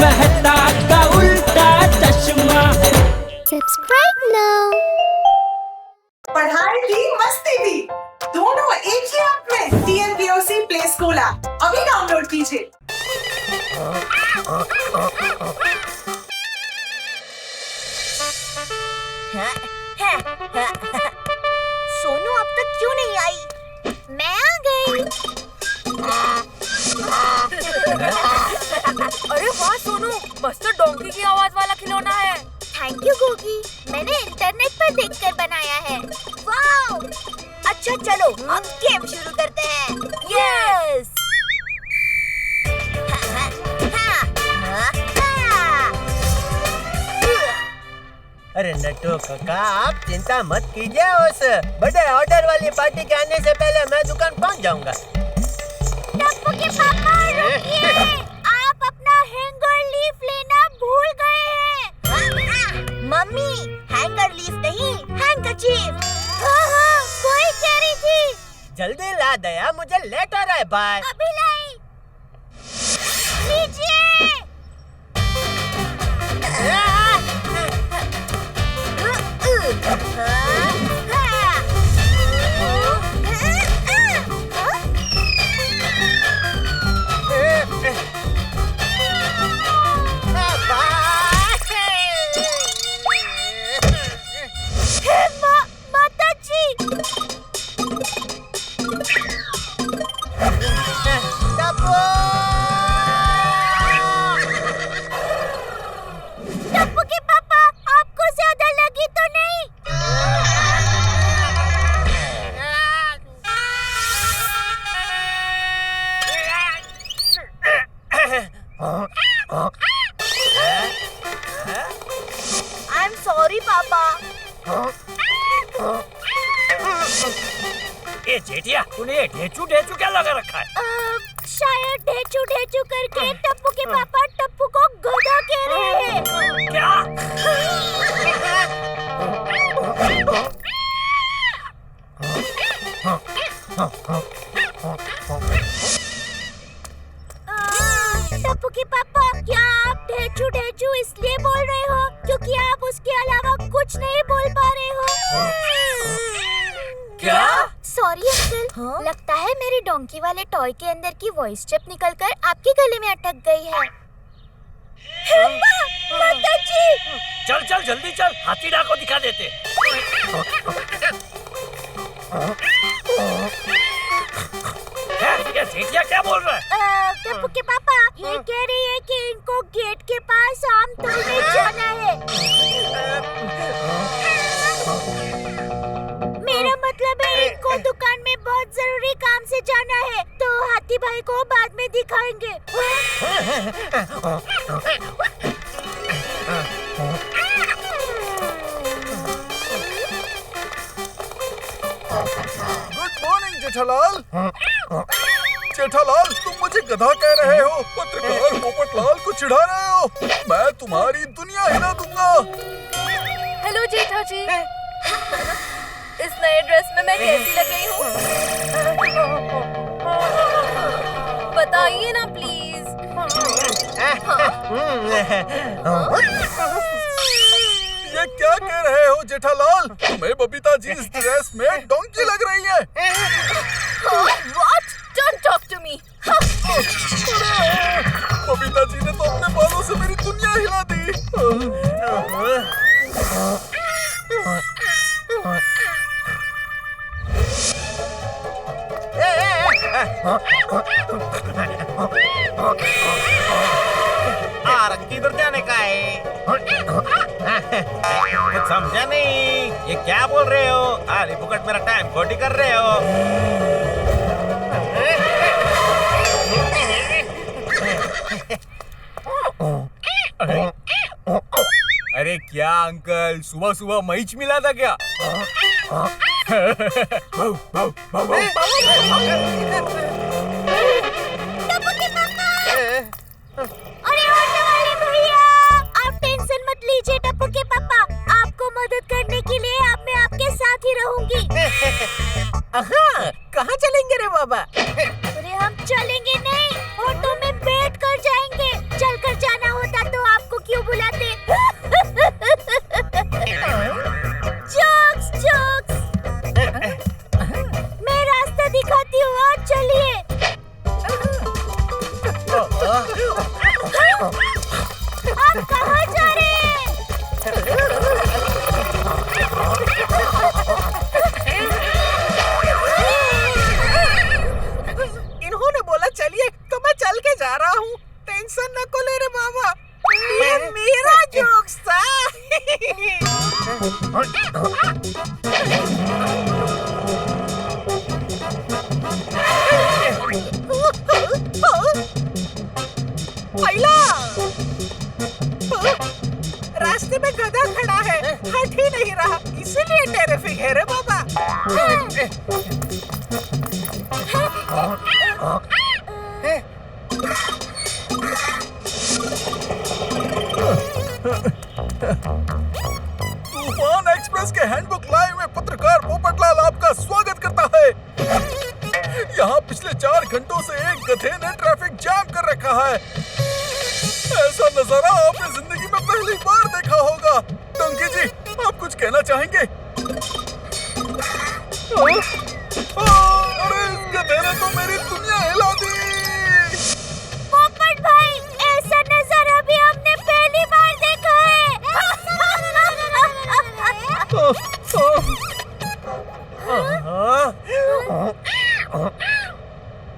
मेहता का उल्टा चश्मा। Subscribe now. पढ़ाई भी मस्ती भी दोनों एक ही ऐप में। TNPOC प्ले स्कूल ऐप अभी डाउनलोड कीजिए। सोनू अब तक क्यों नहीं आई? मैं आ गई। अरे वाह सोनू, मस्त डोंकी की आवाज वाला खिलौना है। थैंक यू गोगी, मैंने इंटरनेट पर देखकर बनाया है। वाओ! अच्छा चलो अब गेम शुरू करते हैं। यस। अरे नट्टू काका, आप चिंता मत कीजिए। उस बड़े ऑर्डर वाली पार्टी के आने से पहले मैं दुकान पहुंच जाऊंगा। टप्पू के पापा रुकिए, आप अपना हैंगर लीफ लेना भूल गए हैं। मम्मी, हैंगर लीफ नहीं, हैंकरचीफ। हाँ, कोई कह रही थी। जल्दी ला दया, मुझे लेट हो रहा है। बाय। अभी लाई। लीजिए। I'm sorry, पापा। ए जेठिया, तूने ये ढेचू ढेचू क्या लगा रखा है? शायद ढेचू ढेचू करके टप्पू के पापा टप्पू को गधा कह रहे हैं। क्या? टप्पू के पापा, क्या आप ढेचू ढेचू इसलिए बोल रहे हो क्योंकि आप उसके अलावा कुछ नहीं बोल पा रहे हो? क्या? सॉरी अंकल, लगता है मेरी डोंकी वाले टॉय के अंदर की वॉइस चिप निकलकर आपके गले में अटक गई है। माताजी! चल चल जल्दी चल, हाथीडा को दिखा देते। ये जेठिया क्या बोल रहा है? टप्पू के पापा, ये कह रही है कि इनको गेट के पास आम तोड़ने जाना है। मेरा मतलब है इनको दुकान में बहुत जरूरी काम से जाना है, तो हाथी भाई को बाद में दिखाएंगे। Good morning Jethalal. जेठालाल, तुम मुझे गधा कह रहे हो, पत्रकार पोपटलाल को चिढ़ा रहे हो। मैं तुम्हारी दुनिया हिला दूंगा। हेलो जेठा जी, इस नए ड्रेस में मैं कैसी लग रही हूँ? बताइए ना प्लीज। ये क्या कह रहे हो जेठालाल? तुम्हें बबीता जी इस ड्रेस में डोंकी लग रही है। What? Don't talk to me. Babita ji ने तो अपने बालों से मेरी दुनिया हिला दी। किधर जाने का है? कुछ समझा नहीं। ये क्या बोल रहे हो? आली फुकट मेरा टाइम खोटी कर रहे हो। अरे क्या अंकल, सुबह सुबह मैच मिला था क्या? अरे ऑटो वाले भैया, आप टेंशन मत लीजिए टप्पू के पापा, आपको मदद करने के लिए मैं आपके साथ ही रहूंगी। कहाँ चलेंगे रे बाबा? अरे हम चलेंगे नहीं, ऑटो में बैठ कर जाएंगे, चलकर जाना होता आप कहाँ जा रहे हैं? इन्होंने बोला चलिए तो मैं चल के जा रहा हूँ। टेंशन न को ले रे बाबा, ये मेरा जोक्स था। रास्ते में गधा खड़ा है, हट ही नहीं रहा, इसीलिए टेरिफिक है रे बाबा। तूफान एक्सप्रेस के हैंडबुक लाइव में पत्रकार पोपटलाल आपका स्वागत करता है। यहाँ पिछले 4 घंटों से एक गधे ने ट्रैफिक जाम कर रखा है। ऐसा नजारा आपने जिंदगी में पहली बार देखा होगा। डंकी जी, आप कुछ कहना चाहेंगे? अरे इस गधे ने तो मेरी दुनिया हिला दी। पोपट भाई, ऐसा नजारा भी हमने पहली बार देखा है।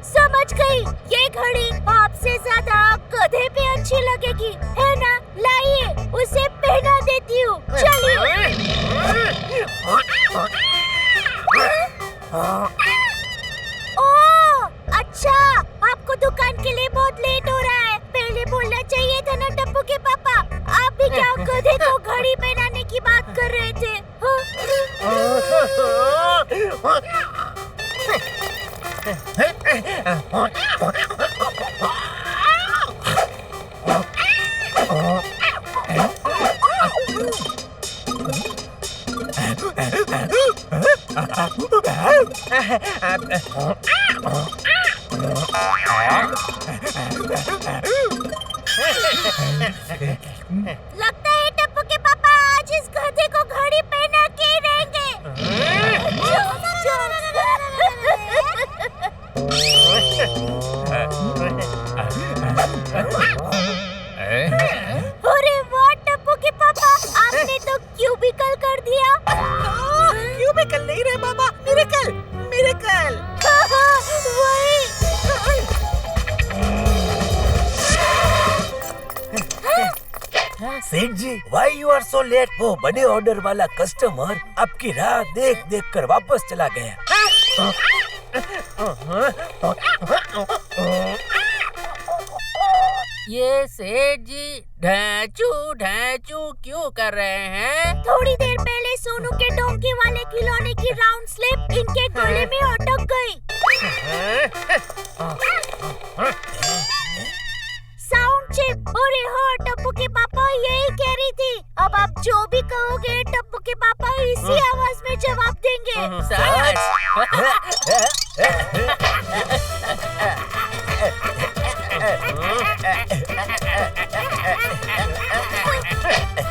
समझ गई, ये घड़ी आपसे ज्यादा गधे पे अच्छी लगेगी, है ना? लाइए, उसे पहना देती हूँ। चलिए। ओह, अच्छा, आपको दुकान के लिए बहुत लेट हो रहा है। पहले बोलना चाहिए था ना टप्पू के पापा। आप भी क्या गधे को घड़ी पहनाने की बात कर रहे थे? लगता है टप्पू के पापा आज इस गधे को घड़ी पहना के ही रहेंगे। अरे वाह टप्पू के पापा, आपने तो क्यूबिकल कर दिया। क्यूबिकल नहीं रे बाबा, मिरेकल, मिरेकल। वही। सेठ जी, why you are so late? वो बड़े ऑर्डर वाला कस्टमर आपकी राह देख देख कर वापस चला गया। ये सेठ जी ढैचू ढैचू क्यों कर रहे हैं? थोड़ी देर पहले सोनू के डोंकी वाले खिलौने की राउंड स्लिप इनके गले में अटक गई। Sound chip. अरे हाँ टप्पू के पापा, यही कह रही थी। अब आप जो भी कहोगे टप्पू के पापा इसी आवाज में जवाब देंगे। सच?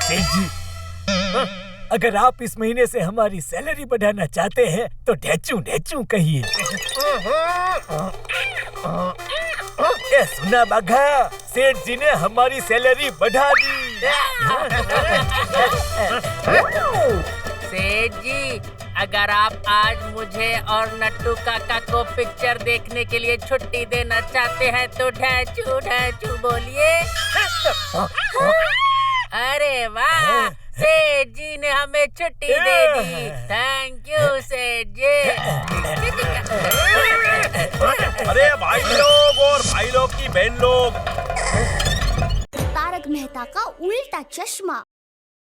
सेठ जी, अगर आप इस महीने से हमारी सैलरी बढ़ाना चाहते हैं तो ढेचू ढेचू कहिए। क्या सुना बाघा? सेठ जी ने हमारी सैलरी बढ़ा दी। सेठ जी, अगर आप आज मुझे और नट्टू काका को पिक्चर देखने के लिए छुट्टी देना चाहते हैं तो ढैचू ढैचू बोलिए। अरे वाह, सेठ जी ने हमें छुट्टी दे दी। थैंक यू सेठ जी। अरे भाई लोग और भाई लोग की बहन लोग, तारक मेहता का उल्टा चश्मा।